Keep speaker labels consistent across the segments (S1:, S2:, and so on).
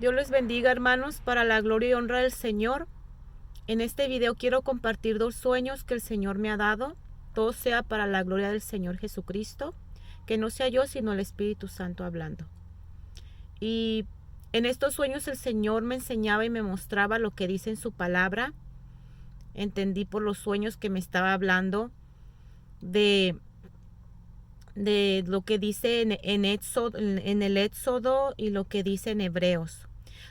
S1: Dios les bendiga, hermanos, para la gloria y honra del Señor. En este video quiero compartir 2 sueños que el Señor me ha dado. Todo sea para la gloria del Señor Jesucristo, que no sea yo sino el Espíritu Santo hablando. Y en estos sueños el Señor me enseñaba y me mostraba lo que dice en su palabra. Entendí por los sueños que me estaba hablando de lo que dice en el Éxodo y lo que dice en Hebreos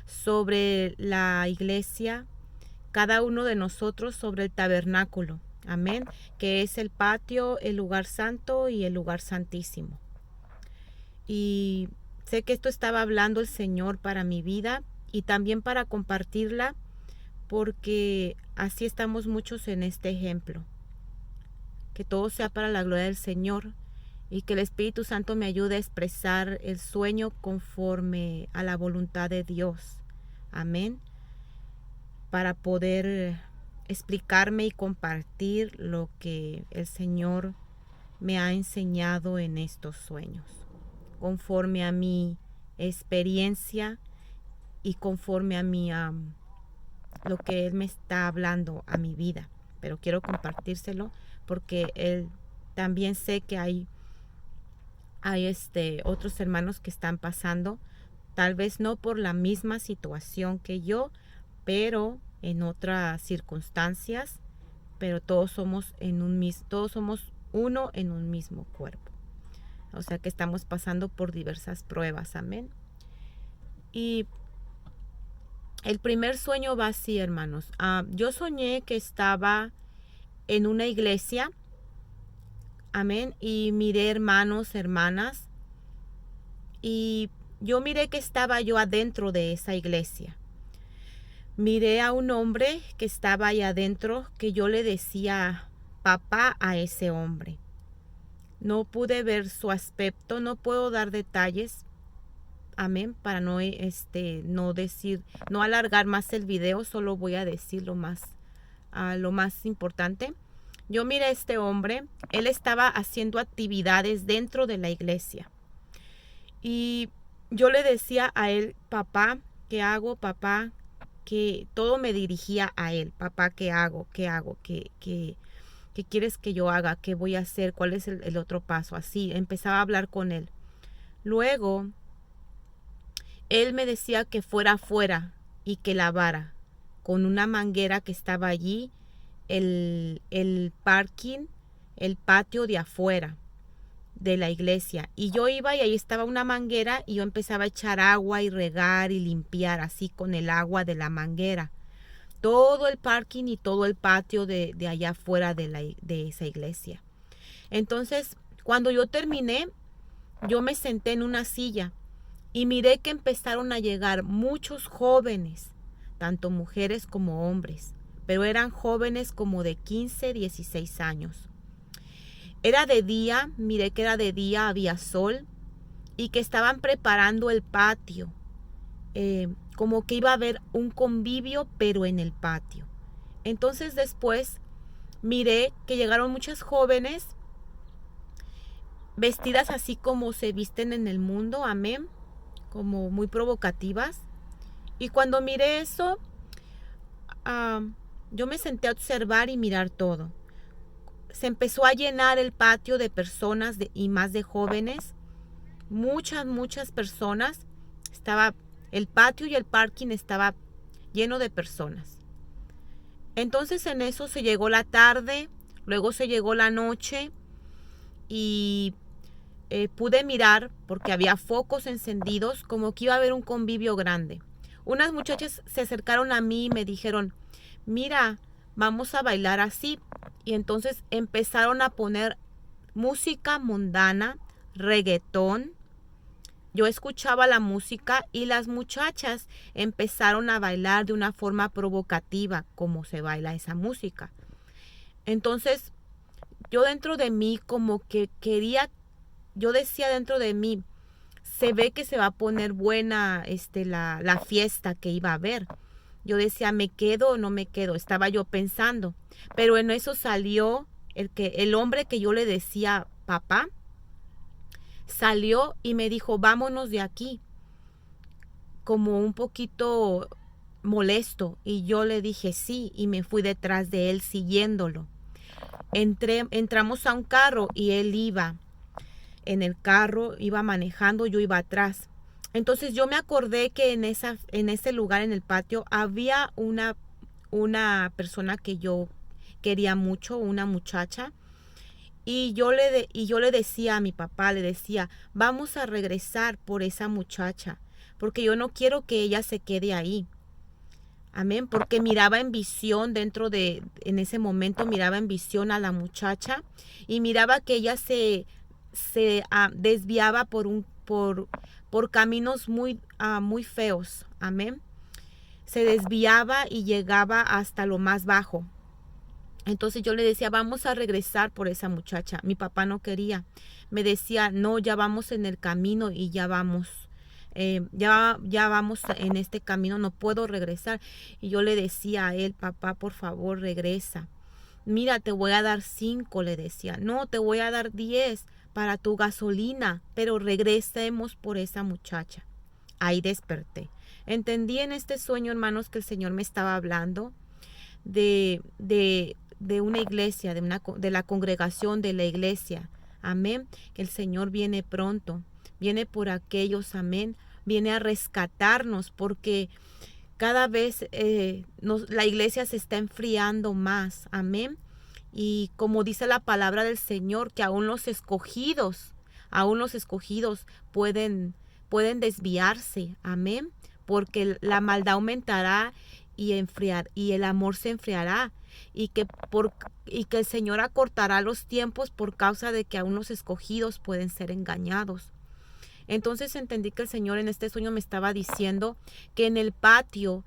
S1: sobre la iglesia, cada uno de nosotros, sobre el tabernáculo, amén, que es el patio, el lugar santo y el lugar santísimo. Y sé que esto estaba hablando el Señor para mi vida y también para compartirla, porque así estamos muchos en este ejemplo. Que todo sea para la gloria del Señor y que el Espíritu Santo me ayude a expresar el sueño conforme a la voluntad de Dios. Amén. Para poder explicarme y compartir lo que el Señor me ha enseñado en estos sueños, conforme a mi experiencia y conforme a lo que Él me está hablando a mi vida. Pero quiero compartírselo porque Él también sé que hay otros hermanos que están pasando, tal vez no por la misma situación que yo, pero en otras circunstancias, pero todos somos uno en un mismo cuerpo. O sea que estamos pasando por diversas pruebas, amén. Y el primer sueño va así, hermanos. Yo soñé que estaba en una iglesia, amén, y miré hermanos, hermanas, y yo miré que estaba yo adentro de esa iglesia. Miré a un hombre que estaba ahí adentro, que yo le decía papá a ese hombre. No pude ver su aspecto, no puedo dar detalles, amén, para no alargar más el video, solo voy a decir lo más importante. Yo miré a este hombre, él estaba haciendo actividades dentro de la iglesia. Y yo le decía a él, papá, ¿qué hago, papá? Que todo me dirigía a él, papá, ¿qué hago? ¿Qué hago? ¿Qué quieres que yo haga? ¿Qué voy a hacer? ¿Cuál es el otro paso? Así, empezaba a hablar con él. Luego, él me decía que fuera afuera y que lavara con una manguera que estaba allí, el parking, el patio de afuera de la iglesia. Y yo iba y ahí estaba una manguera y yo empezaba a echar agua y regar y limpiar así con el agua de la manguera todo el parking y todo el patio de allá afuera de esa iglesia. Entonces, cuando yo terminé, yo me senté en una silla y miré que empezaron a llegar muchos jóvenes, tanto mujeres como hombres, pero eran jóvenes como de 15, 16 años. Era de día, miré que era de día, había sol y que estaban preparando el patio, como que iba a haber un convivio, pero en el patio. Entonces después miré que llegaron muchas jóvenes vestidas así como se visten en el mundo, amén, como muy provocativas. Y cuando miré eso, yo me senté a observar y mirar todo. Se empezó a llenar el patio de personas y más de jóvenes. Muchas personas. El patio y el parking estaba lleno de personas. Entonces en eso se llegó la tarde, luego se llegó la noche y pude mirar, porque había focos encendidos, como que iba a haber un convivio grande. Unas muchachas se acercaron a mí y me dijeron, mira, vamos a bailar así. Y entonces empezaron a poner música mundana, reggaetón. Yo escuchaba la música y las muchachas empezaron a bailar de una forma provocativa, como se baila esa música. Entonces, yo dentro de mí como que yo decía dentro de mí, se ve que se va a poner buena la fiesta que iba a haber. Yo decía, ¿me quedo o no me quedo? Estaba yo pensando. Pero en eso salió el hombre que yo le decía papá, salió y me dijo, vámonos de aquí. como un poquito molesto y yo le dije sí y me fui detrás de él siguiéndolo. Entramos a un carro y él iba en el carro, iba manejando, yo iba atrás. Entonces yo me acordé que en ese lugar, en el patio, había una persona que yo quería mucho, una muchacha. Y yo le decía a mi papá, le decía, vamos a regresar por esa muchacha, porque yo no quiero que ella se quede ahí. Amén, porque miraba en visión en ese momento miraba en visión a la muchacha y miraba que ella se desviaba por caminos muy feos. Amén. Se desviaba y llegaba hasta lo más bajo. Entonces yo le decía, vamos a regresar por esa muchacha. Mi papá no quería. Me decía, no, ya vamos en el camino y ya vamos. Ya vamos en este camino, no puedo regresar. Y yo le decía a él, papá, por favor, regresa. Mira, te voy a dar 5, le decía. No, te voy a dar 10 para tu gasolina, pero regresemos por esa muchacha. Ahí desperté. Entendí en este sueño, hermanos, que el Señor me estaba hablando de una iglesia, de la congregación de la iglesia. Amén. Que el Señor viene pronto. Viene por aquellos, amén. Viene a rescatarnos porque cada vez la iglesia se está enfriando más. Amén. Y como dice la palabra del Señor, que aún los escogidos pueden desviarse. Amén. Porque la maldad aumentará y el amor se enfriará. Y que el Señor acortará los tiempos por causa de que aún los escogidos pueden ser engañados. Entonces entendí que el Señor en este sueño me estaba diciendo que en el patio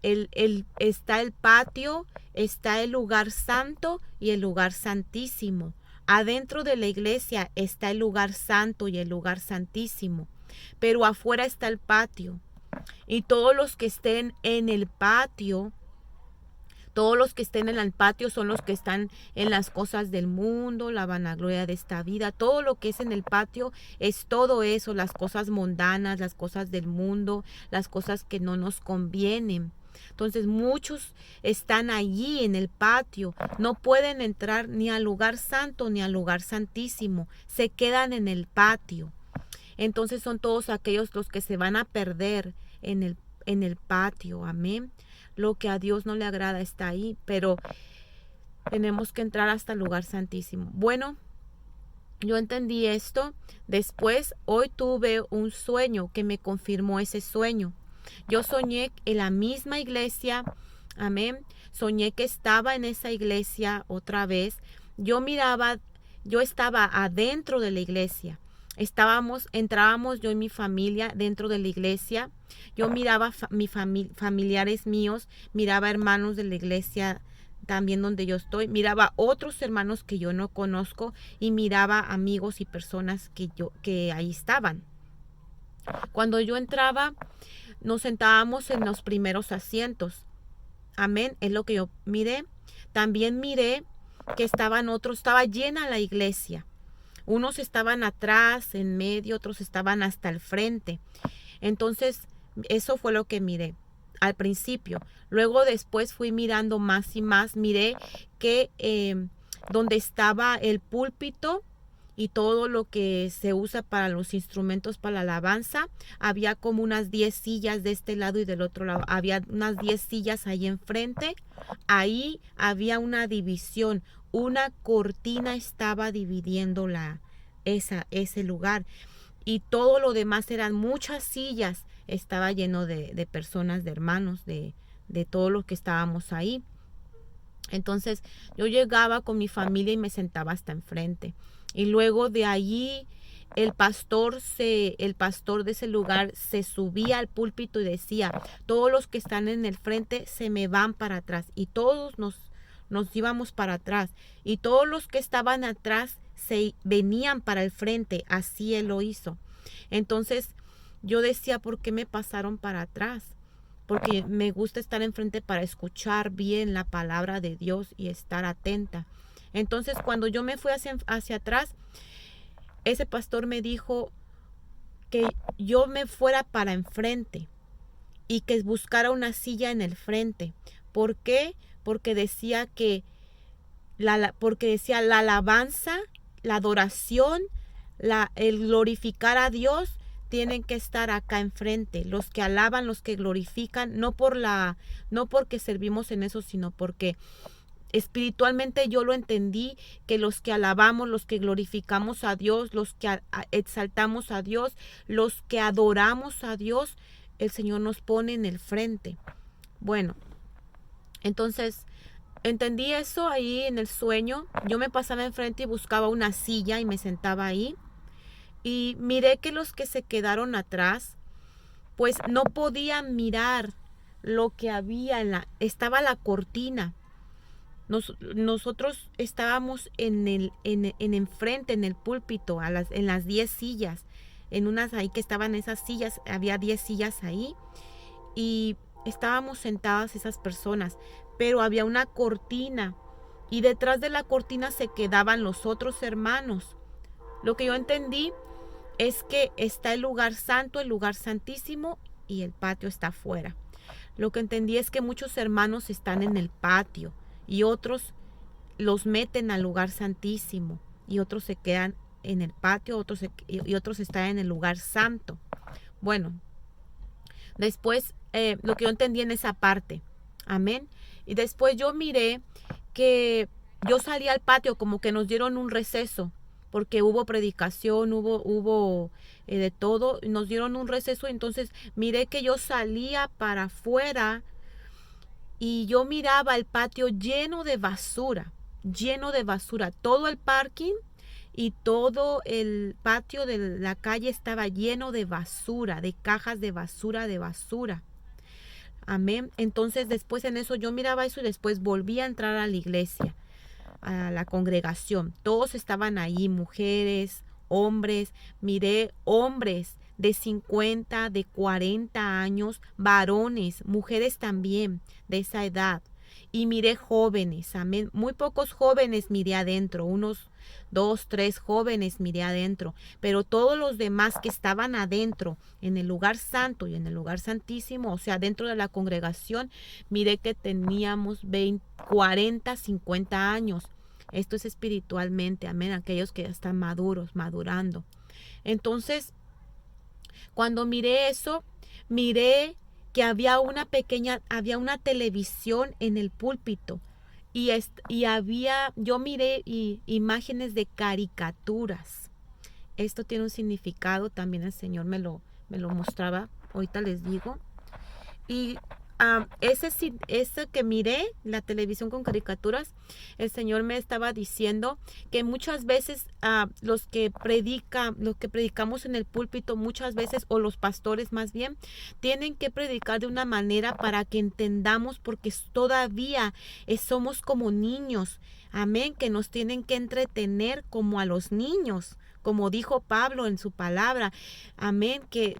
S1: está el patio, está el lugar santo y el lugar santísimo. Adentro de la iglesia está el lugar santo y el lugar santísimo, pero afuera está el patio. Y todos los que estén en el patio, son los que están en las cosas del mundo, la vanagloria de esta vida. Todo lo que es en el patio es todo eso, las cosas mundanas, las cosas del mundo, las cosas que no nos convienen. Entonces muchos están allí en el patio, no pueden entrar ni al lugar santo ni al lugar santísimo, se quedan en el patio. Entonces son todos aquellos los que se van a perder en el patio. Amén. Lo que a Dios no le agrada está ahí, pero tenemos que entrar hasta el lugar santísimo. Bueno, yo entendí esto. Después, hoy tuve un sueño que me confirmó ese sueño. Yo soñé en la misma iglesia. Amén. Soñé que estaba en esa iglesia otra vez. Yo estaba adentro de la iglesia. Entrábamos yo y mi familia dentro de la iglesia. Yo miraba familiares míos, miraba hermanos de la iglesia también donde yo estoy, miraba otros hermanos que yo no conozco y miraba amigos y personas que ahí estaban. Cuando yo entraba, nos sentábamos en los primeros asientos. Amén, es lo que yo miré. También miré que estaba llena la iglesia. Unos estaban atrás, en medio, otros estaban hasta el frente. Entonces, eso fue lo que miré al principio. Luego después fui mirando más y más. Miré que donde estaba el púlpito y todo lo que se usa para los instrumentos para la alabanza, había como unas 10 sillas de este lado y del otro lado. Había unas 10 sillas ahí enfrente. Ahí había una división. Una cortina estaba dividiendo ese lugar. Y todo lo demás eran muchas sillas. Estaba lleno de personas, de hermanos, de todos los que estábamos ahí. Entonces yo llegaba con mi familia y me sentaba hasta enfrente. Y luego de allí el pastor de ese lugar se subía al púlpito y decía, todos los que están en el frente se me van para atrás. Y todos nos íbamos para atrás. Y todos los que estaban atrás se venían para el frente. Así él lo hizo. Entonces yo decía, ¿por qué me pasaron para atrás? Porque me gusta estar enfrente para escuchar bien la palabra de Dios y estar atenta. Entonces cuando yo me fui hacia atrás, ese pastor me dijo que yo me fuera para enfrente. y que buscara una silla en el frente. ¿Por qué? Porque decía que porque decía la alabanza, la adoración, el glorificar a Dios tienen que estar acá enfrente. Los que alaban, los que glorifican, no porque servimos en eso, sino porque espiritualmente yo lo entendí, que los que alabamos, los que glorificamos a Dios, los que exaltamos a Dios, los que adoramos a Dios, el Señor nos pone en el frente. Bueno, entonces entendí eso ahí en el sueño. Yo me pasaba enfrente y buscaba una silla y me sentaba ahí. Y miré que los que se quedaron atrás, pues no podían mirar lo que había estaba la cortina. Nosotros estábamos en enfrente, en el púlpito, en las 10 sillas, en unas ahí que estaban esas sillas, había 10 sillas ahí, y estábamos sentadas esas personas, pero había una cortina, y detrás de la cortina se quedaban los otros hermanos. Lo que yo entendí es que está el lugar santo, el lugar santísimo, y el patio está afuera. Lo que entendí es que muchos hermanos están en el patio y otros los meten al lugar santísimo y otros se quedan en el patio, y otros están en el lugar santo. Bueno, después lo que yo entendí en esa parte, amén. Y después yo miré que yo salí al patio, como que nos dieron un receso, porque hubo predicación, hubo de todo, nos dieron un receso. Entonces miré que yo salía para afuera y yo miraba el patio lleno de basura, todo el parking y todo el patio de la calle estaba lleno de basura, de cajas de basura. Amén. Entonces después en eso yo miraba eso y después volví a entrar a la iglesia, a la congregación. Todos estaban ahí, mujeres, hombres. Miré hombres de 50, de 40 años, varones, mujeres también de esa edad. Y miré jóvenes, amén. Muy pocos jóvenes miré adentro, unos 2, 3 jóvenes miré adentro, pero todos los demás que estaban adentro, en el lugar santo y en el lugar santísimo, o sea, dentro de la congregación, miré que teníamos 20, 40, 50 años. Esto es espiritualmente, amén, aquellos que ya están maduros, madurando. Entonces, cuando miré eso, miré que había una televisión en el púlpito y yo miré imágenes de caricaturas. Esto tiene un significado, también el Señor me lo mostraba, ahorita les digo. Y ese que miré, la televisión con caricaturas, el Señor me estaba diciendo que muchas veces los que predicamos en el púlpito, muchas veces, o los pastores más bien, tienen que predicar de una manera para que entendamos, porque todavía somos como niños, amén, que nos tienen que entretener como a los niños. Como dijo Pablo en su palabra, amén, que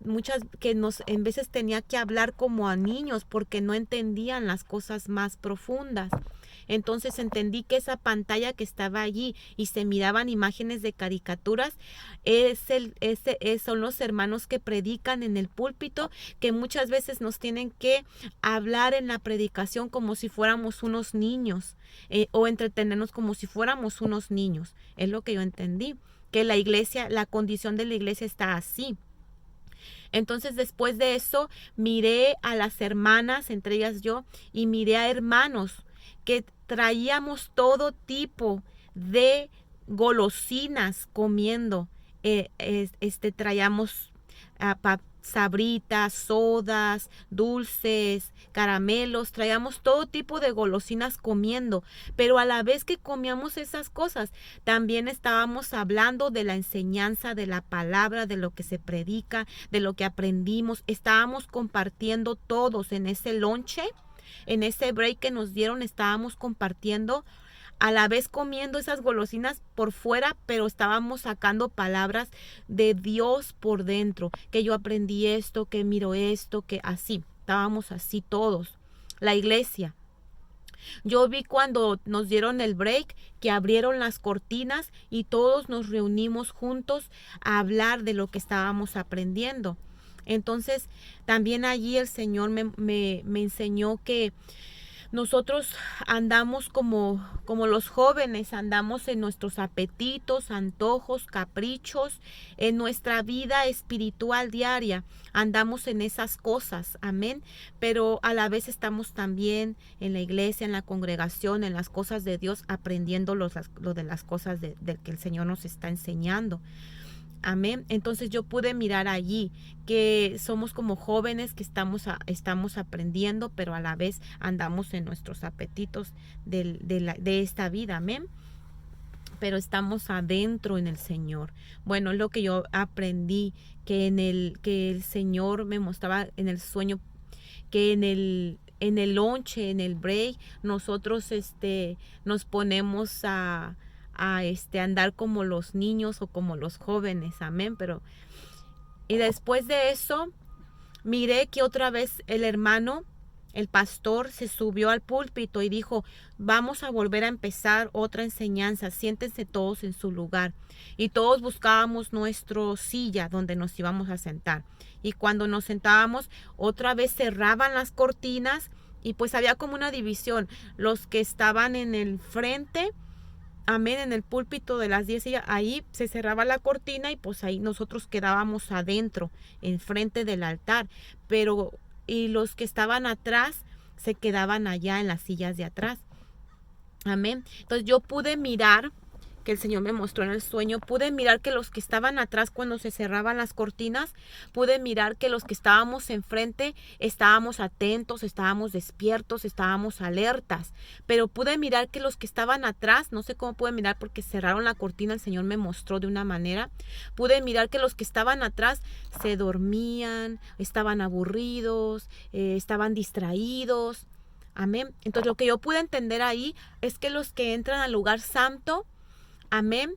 S1: en veces tenía que hablar como a niños porque no entendían las cosas más profundas. Entonces entendí que esa pantalla que estaba allí y se miraban imágenes de caricaturas, son los hermanos que predican en el púlpito, que muchas veces nos tienen que hablar en la predicación como si fuéramos unos niños, o entretenernos como si fuéramos unos niños. Es lo que yo entendí, que la iglesia, la condición de la iglesia está así. Entonces después de eso miré a las hermanas, entre ellas yo, y miré a hermanos que traíamos todo tipo de golosinas comiendo. Traíamos sabritas, sodas, dulces, caramelos, traíamos todo tipo de golosinas comiendo, pero a la vez que comíamos esas cosas, también estábamos hablando de la enseñanza de la palabra, de lo que se predica, de lo que aprendimos. Estábamos compartiendo todos en ese lonche, en ese break que nos dieron, estábamos compartiendo, a la vez comiendo esas golosinas por fuera, pero estábamos sacando palabras de Dios por dentro, que yo aprendí esto, que miro esto, que así, estábamos así todos. La iglesia. Yo vi cuando nos dieron el break que abrieron las cortinas y todos nos reunimos juntos a hablar de lo que estábamos aprendiendo. Entonces, también allí el Señor me enseñó que nosotros andamos como los jóvenes, andamos en nuestros apetitos, antojos, caprichos, en nuestra vida espiritual diaria, andamos en esas cosas, amén, pero a la vez estamos también en la iglesia, en la congregación, en las cosas de Dios, aprendiendo lo de las cosas de que el Señor nos está enseñando. Amén. Entonces yo pude mirar allí que somos como jóvenes que estamos aprendiendo, pero a la vez andamos en nuestros apetitos de esta vida. Amén. Pero estamos adentro en el Señor. Bueno, lo que yo aprendí, que el Señor me mostraba en el sueño, que en el lonche, en el break, nosotros nos ponemos a andar como los niños o como los jóvenes, amén. Y después de eso, miré que otra vez el hermano, el pastor, se subió al púlpito y dijo: vamos a volver a empezar otra enseñanza, siéntense todos en su lugar. Y todos buscábamos nuestra silla donde nos íbamos a sentar. Y cuando nos sentábamos, otra vez cerraban las cortinas y pues había como una división. Los que estaban en el frente, amén, en el púlpito de las 10 sillas, ahí se cerraba la cortina y pues ahí nosotros quedábamos adentro, enfrente del altar. Y los que estaban atrás se quedaban allá en las sillas de atrás. Amén. Entonces yo pude mirar, que el Señor me mostró en el sueño, pude mirar que los que estaban atrás cuando se cerraban las cortinas, pude mirar que los que estábamos enfrente estábamos atentos, estábamos despiertos, estábamos alertas, pero pude mirar que los que estaban atrás, no sé cómo pude mirar porque cerraron la cortina, el Señor me mostró de una manera, pude mirar que los que estaban atrás se dormían, estaban aburridos, estaban distraídos. Amén. Entonces lo que yo pude entender ahí es que los que entran al lugar santo, amén.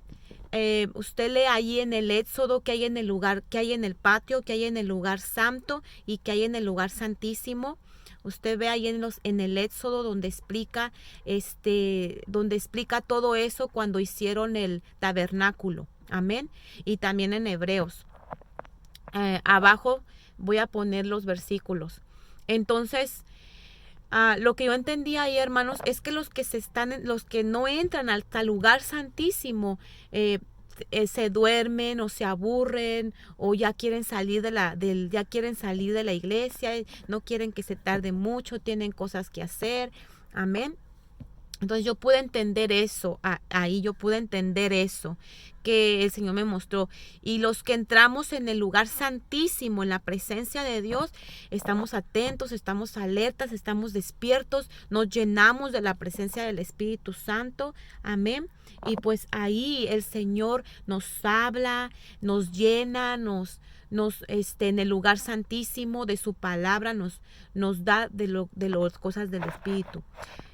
S1: Usted lee ahí en el Éxodo que hay en el lugar, que hay en el patio, que hay en el lugar santo y que hay en el lugar santísimo. Usted ve ahí en el Éxodo donde explica todo eso cuando hicieron el tabernáculo. Amén. Y también en Hebreos. Abajo voy a poner los versículos. Entonces, lo que yo entendí ahí, hermanos, es que los que no entran al lugar santísimo, se duermen o se aburren o ya quieren salir ya quieren salir de la iglesia, no quieren que se tarde mucho, tienen cosas que hacer. Amén. Entonces yo pude entender eso, ahí yo pude entender eso que el Señor me mostró. Y los que entramos en el lugar santísimo, en la presencia de Dios, estamos atentos, estamos alertas, estamos despiertos, nos llenamos de la presencia del Espíritu Santo. Amén. Y pues ahí el Señor nos habla, nos llena, en el lugar santísimo de su palabra, nos da de las cosas del Espíritu.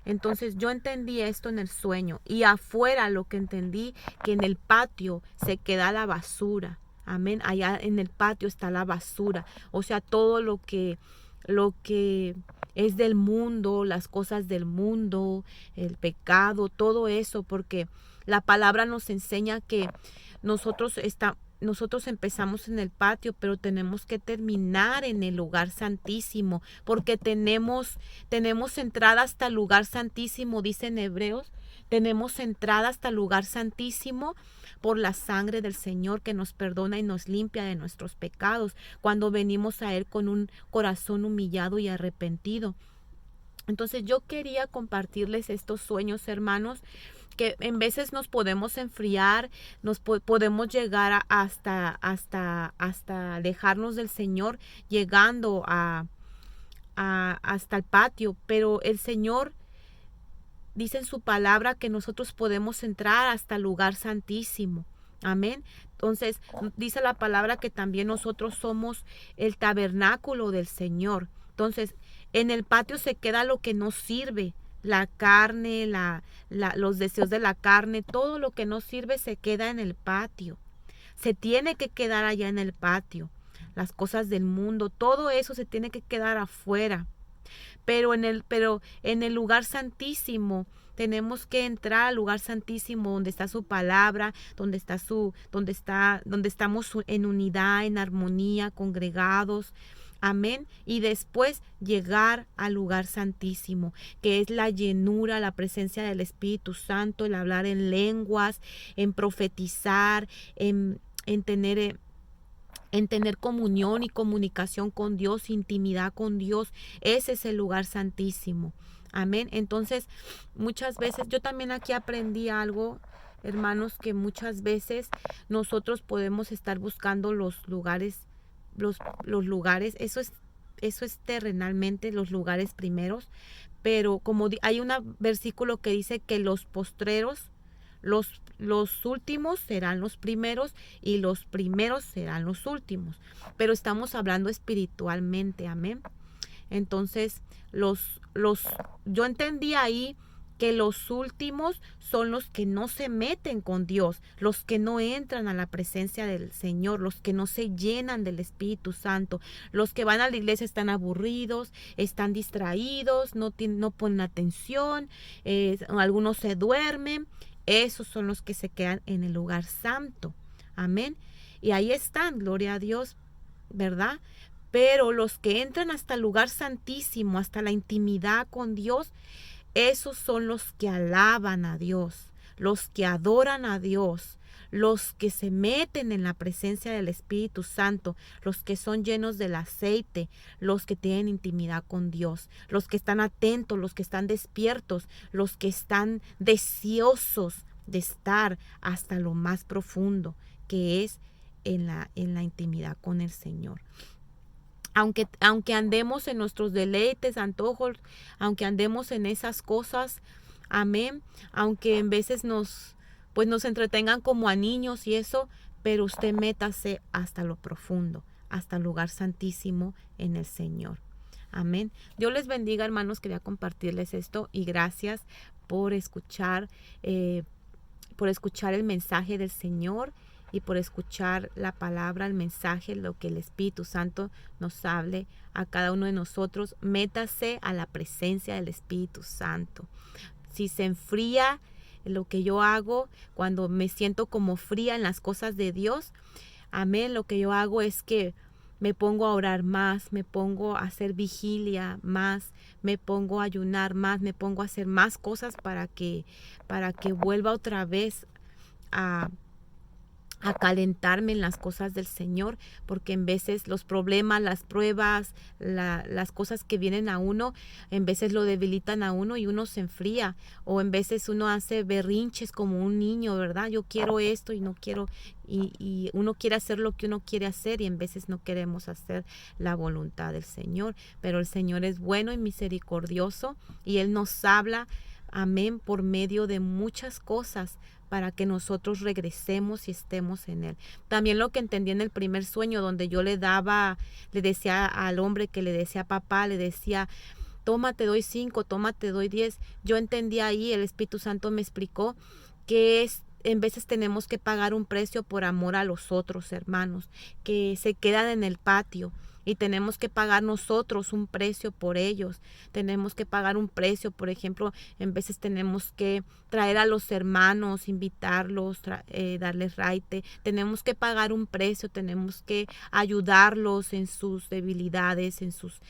S1: Entonces yo entendí esto en el sueño y afuera lo que entendí, que en el patio se queda la basura. Amén. Allá en el patio está la basura. O sea, todo lo que es del mundo, las cosas del mundo, el pecado, todo eso, porque la palabra nos enseña que nosotros empezamos en el patio, pero tenemos que terminar en el lugar santísimo, porque tenemos entrada hasta el lugar santísimo, dice en Hebreos, tenemos entrada hasta el lugar santísimo por la sangre del Señor que nos perdona y nos limpia de nuestros pecados, cuando venimos a Él con un corazón humillado y arrepentido. Entonces yo quería compartirles estos sueños, hermanos, que en veces nos podemos enfriar, podemos llegar hasta alejarnos del Señor, llegando hasta el patio, pero el Señor dice en su palabra que nosotros podemos entrar hasta el lugar santísimo. Amén. Entonces dice la palabra que también nosotros somos el tabernáculo del Señor. Entonces en el patio se queda lo que no sirve, la carne, los deseos de la carne, todo lo que no sirve se queda en el patio. Se tiene que quedar allá en el patio. Las cosas del mundo, todo eso se tiene que quedar afuera. Pero en el lugar santísimo Tenemos que entrar al lugar santísimo donde está su palabra, donde estamos en unidad, en armonía, congregados. Amén. Y después llegar al lugar santísimo, que es la llenura, la presencia del Espíritu Santo, el hablar en lenguas, en profetizar, en tener comunión y comunicación con Dios, intimidad con Dios. Ese es el lugar santísimo. Amén. Entonces, muchas veces, yo también aquí aprendí algo, hermanos, que muchas veces nosotros podemos estar buscando los lugares, eso es terrenalmente, los lugares primeros, pero como hay un versículo que dice que los postreros, los últimos serán los primeros y los primeros serán los últimos. Pero estamos hablando espiritualmente, amén. Entonces, yo entendí ahí que los últimos son los que no se meten con Dios, los que no entran a la presencia del Señor, los que no se llenan del Espíritu Santo, los que van a la iglesia están aburridos, están distraídos, no ponen atención, algunos se duermen. Esos son los que se quedan en el lugar santo. Amén. Y ahí están, gloria a Dios, ¿verdad? Pero los que entran hasta el lugar santísimo, hasta la intimidad con Dios, esos son los que alaban a Dios, los que adoran a Dios, los que se meten en la presencia del Espíritu Santo, los que son llenos del aceite, los que tienen intimidad con Dios, los que están atentos, los que están despiertos, los que están deseosos de estar hasta lo más profundo, que es en la intimidad con el Señor. Aunque andemos en nuestros deleites, antojos, aunque andemos en esas cosas, amén, aunque en veces nos entretengan como a niños y eso, pero usted métase hasta lo profundo, hasta el lugar santísimo en el Señor. Amén. Dios les bendiga, hermanos. Quería compartirles esto y gracias por escuchar el mensaje del Señor y por escuchar la palabra, el mensaje, lo que el Espíritu Santo nos hable a cada uno de nosotros. Métase a la presencia del Espíritu Santo. Si se enfría lo que yo hago, cuando me siento como fría en las cosas de Dios, amén, lo que yo hago es que me pongo a orar más, me pongo a hacer vigilia más, me pongo a ayunar más, me pongo a hacer más cosas para que vuelva otra vez a calentarme en las cosas del Señor, porque en veces los problemas, las pruebas, las cosas que vienen a uno, en veces lo debilitan a uno y uno se enfría, o en veces uno hace berrinches como un niño, ¿verdad? Yo quiero esto y no quiero, y uno quiere hacer lo que uno quiere hacer y en veces no queremos hacer la voluntad del Señor, pero el Señor es bueno y misericordioso y Él nos habla, amén, por medio de muchas cosas, para que nosotros regresemos y estemos en Él. También lo que entendí en el primer sueño, donde yo le decía al hombre que le decía papá, le decía, toma, te doy 5, toma, te doy 10. Yo entendí ahí, el Espíritu Santo me explicó que en veces tenemos que pagar un precio por amor a los otros hermanos, que se quedan en el patio. Y tenemos que pagar nosotros un precio por ellos. Tenemos que pagar un precio, por ejemplo, en veces tenemos que traer a los hermanos, invitarlos, darles raite. Tenemos que pagar un precio, tenemos que ayudarlos en sus debilidades, en sus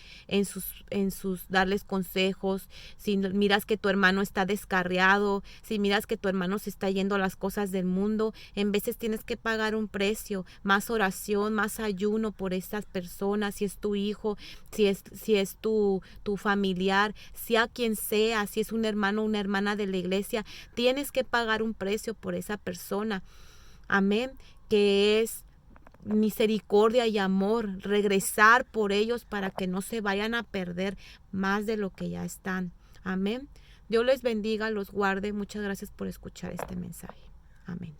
S1: darles consejos. Si miras que tu hermano está descarriado, si miras que tu hermano se está yendo a las cosas del mundo, en veces tienes que pagar un precio, más oración, más ayuno por estas personas. Si es tu hijo, si es tu familiar, sea quien sea, si es un hermano o una hermana de la iglesia, tienes que pagar un precio por esa persona. Amén. Que es misericordia y amor, regresar por ellos para que no se vayan a perder más de lo que ya están. Amén. Dios les bendiga, los guarde. Muchas gracias por escuchar este mensaje. Amén.